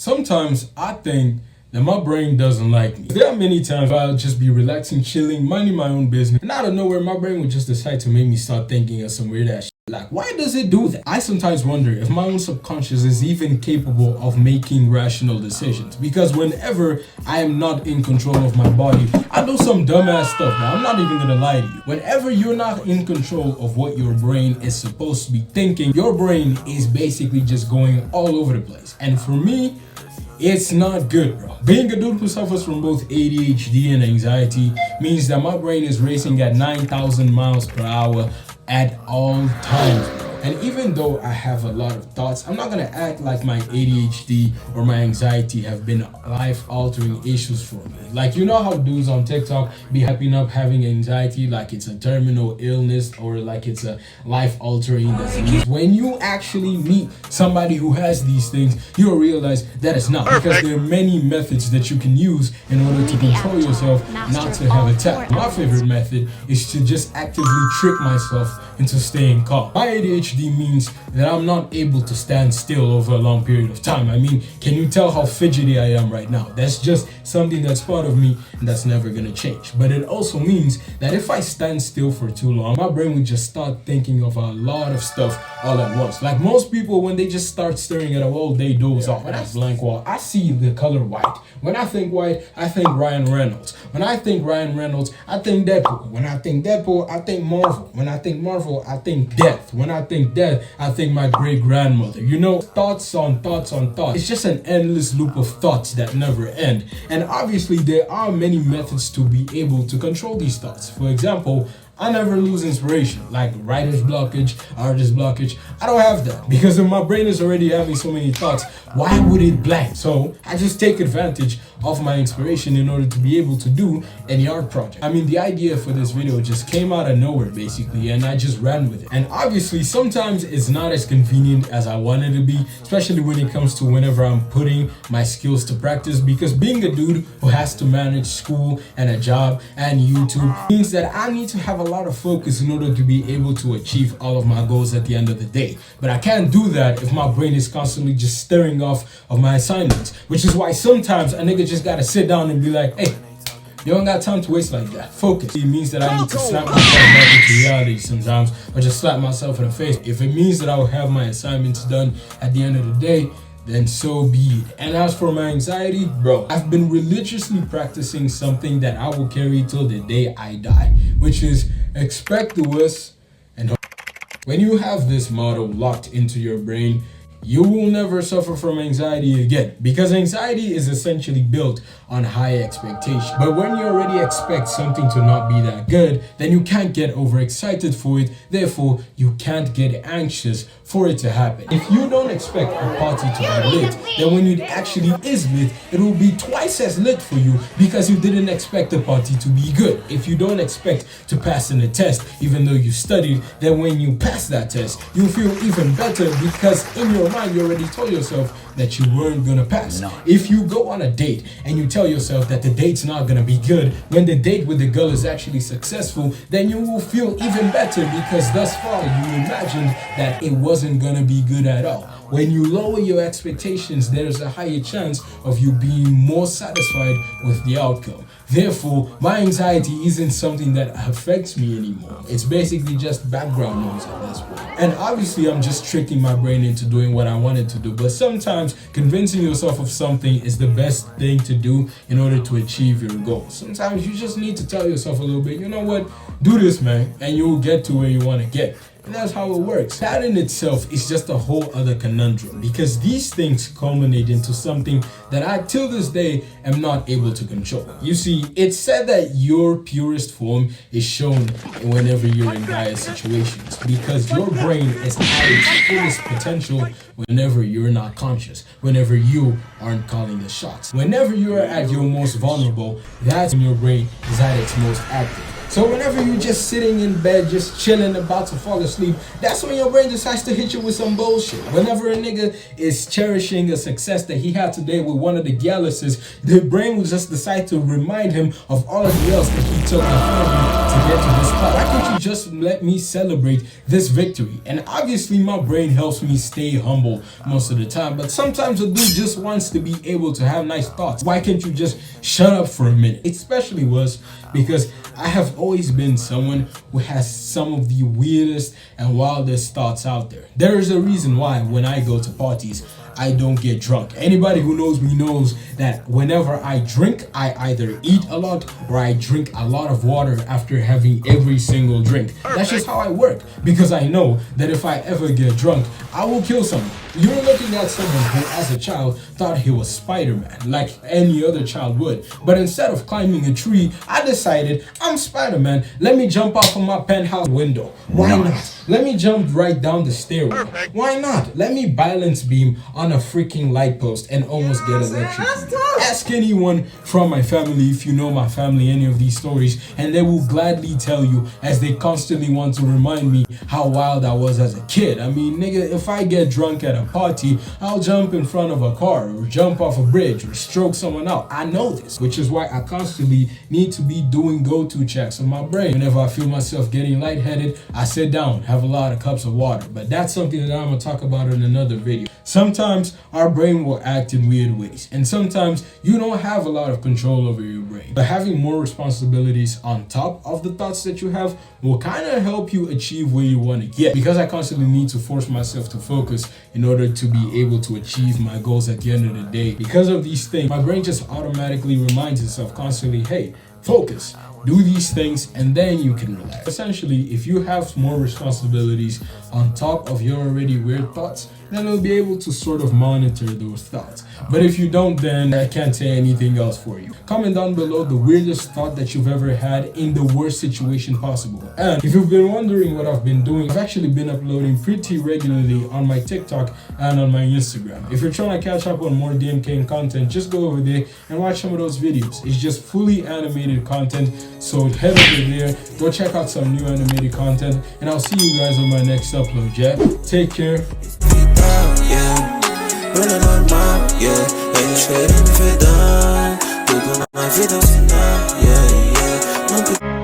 Sometimes I think that my brain doesn't like me. There are many times I'll just be relaxing, chilling, minding my own business, and out of nowhere, my brain would just decide to make me start thinking of some weird ass shit. Like, why does it do that? I sometimes wonder if my own subconscious is even capable of making rational decisions. Because whenever I am not in control of my body, I do some dumbass stuff. Now, I'm not even gonna lie to you. Whenever you're not in control of what your brain is supposed to be thinking, your brain is basically just going all over the place. And for me, it's not good, bro. Being a dude who suffers from both ADHD and anxiety means that my brain is racing at 9,000 miles per hour at all times, bro. And even though I have a lot of thoughts, I'm not gonna act like my ADHD or my anxiety have been life-altering issues for me. Like, you know how dudes on TikTok be hyping up having anxiety like it's a terminal illness or like it's a life-altering disease. When you actually meet somebody who has these things, you'll realize that it's not, because there are many methods that you can use in order to control yourself not to have attacks. My favorite method is to just actively trick myself into staying calm. My ADHD means that I'm not able to stand still over a long period of time. I mean, can you tell how fidgety I am right now? That's just something that's part of me and that's never gonna change. But it also means that if I stand still for too long, my brain would just start thinking of a lot of stuff all at once. Like most people, when they just start staring at a wall, they doze off. When I blank wall, I see the color white. When I think white, I think Ryan Reynolds. When I think Ryan Reynolds, I think Deadpool. When I think Deadpool, I think Marvel. When I think Marvel, I think death. When I think death, I think my great-grandmother. You know, thoughts on thoughts on thoughts. It's just an endless loop of thoughts that never end. And obviously, there are many methods to be able to control these thoughts. For example, I never lose inspiration, like writer's blockage, artist blockage. I don't have that because if my brain is already having so many thoughts, why would it blank? So I just take advantage of my inspiration in order to be able to do any art project. I mean, the idea for this video just came out of nowhere basically, and I just ran with it. And obviously sometimes it's not as convenient as I wanted to be, especially when it comes to whenever I'm putting my skills to practice, because being a dude who has to manage school and a job and YouTube means that I need to have a lot of focus in order to be able to achieve all of my goals at the end of the day. But I can't do that if my brain is constantly just staring off of my assignments, which is why sometimes a nigga just gotta sit down and be like, hey, you don't got time to waste like that. Focus. It means that I need to slap myself back into reality sometimes, or just slap myself in the face. If it means that I will have my assignments done at the end of the day, then so be it. And as for my anxiety, bro, I've been religiously practicing something that I will carry till the day I die, which is expect the worst and hope. When you have this motto locked into your brain, you will never suffer from anxiety again, because anxiety is essentially built on high expectation. But when you already expect something to not be that good, then you can't get overexcited for it. Therefore, you can't get anxious for it to happen. If you don't expect a party to be lit, then when it actually is lit, it will be twice as lit for you because you didn't expect the party to be good. If you don't expect to pass in a test, even though you studied, then when you pass that test, you'll feel even better because in your mind, you already told yourself that you weren't gonna pass. If you go on a date and you tell yourself that the date's not gonna be good, when the date with the girl is actually successful, then you will feel even better because thus far you imagined that it wasn't gonna be good at all. When you lower your expectations, there's a higher chance of you being more satisfied with the outcome. Therefore, my anxiety isn't something that affects me anymore. It's basically just background noise at this point. And obviously, I'm just tricking my brain into doing what I wanted to do. But sometimes, convincing yourself of something is the best thing to do in order to achieve your goal. Sometimes you just need to tell yourself a little bit, you know what, do this, man, and you'll get to where you want to get. And that's how it works. That in itself is just a whole other conundrum, because these things culminate into something that I, till this day, am not able to control. You see, it's said that your purest form is shown whenever you're in dire situations, because your brain is at its fullest potential whenever you're not conscious, whenever you aren't calling the shots. Whenever you're at your most vulnerable, that's when your brain is at its most active. So whenever you're just sitting in bed, just chilling, about to fall asleep, that's when your brain decides to hit you with some bullshit. Whenever a nigga is cherishing a success that he had today with one of the galluses, the brain will just decide to remind him of all of the else that he took in front of him to get to this spot. Why can't you just let me celebrate this victory? And obviously my brain helps me stay humble most of the time, but sometimes a dude just wants to be able to have nice thoughts. Why can't you just shut up for a minute? It especially was because I have always been someone who has some of the weirdest and wildest thoughts out there. There is a reason why when I go to parties, I don't get drunk. Anybody who knows me knows that whenever I drink, I either eat a lot or I drink a lot of water after having every single drink. That's just how I work, because I know that if I ever get drunk, I will kill someone. You're looking at someone who as a child thought he was Spider-Man, like any other child would. But instead of climbing a tree, I decided I'm Spider-Man. Let me jump off of my penthouse window. Why not? Let me jump right down the stairway. Why not? Let me balance beam on a freaking light post and almost get electrocuted. Ask anyone from my family, if you know my family, any of these stories, and they will gladly tell you, as they constantly want to remind me how wild I was as a kid. I mean, nigga, if I get drunk at a party, I'll jump in front of a car or jump off a bridge or stroke someone out. I know this, which is why I constantly need to be doing go-to checks on my brain. Whenever I feel myself getting lightheaded, I sit down, have a lot of cups of water. But that's something that I'm gonna talk about in another video. Sometimes our brain will act in weird ways, and sometimes you don't have a lot of control over your brain. But having more responsibilities on top of the thoughts that you have will kind of help you achieve where you want to get. Because I constantly need to force myself to focus in order to be able to achieve my goals at the end of the day. Because of these things, my brain just automatically reminds itself constantly, hey, focus. Do these things and then you can relax. Essentially, if you have more responsibilities on top of your already weird thoughts, then you'll be able to sort of monitor those thoughts. But if you don't, then I can't say anything else for you. Comment down below the weirdest thought that you've ever had in the worst situation possible. And if you've been wondering what I've been doing, I've actually been uploading pretty regularly on my TikTok and on my Instagram. If you're trying to catch up on more D.M.K content, just go over there and watch some of those videos. It's just fully animated content, so head over there, go check out some new animated content, and I'll see you guys on my next upload, yeah? Take care. Rolling on my, yeah, je fais rien de fait d'un. Tout dans ma vie dans ce yeah, yeah.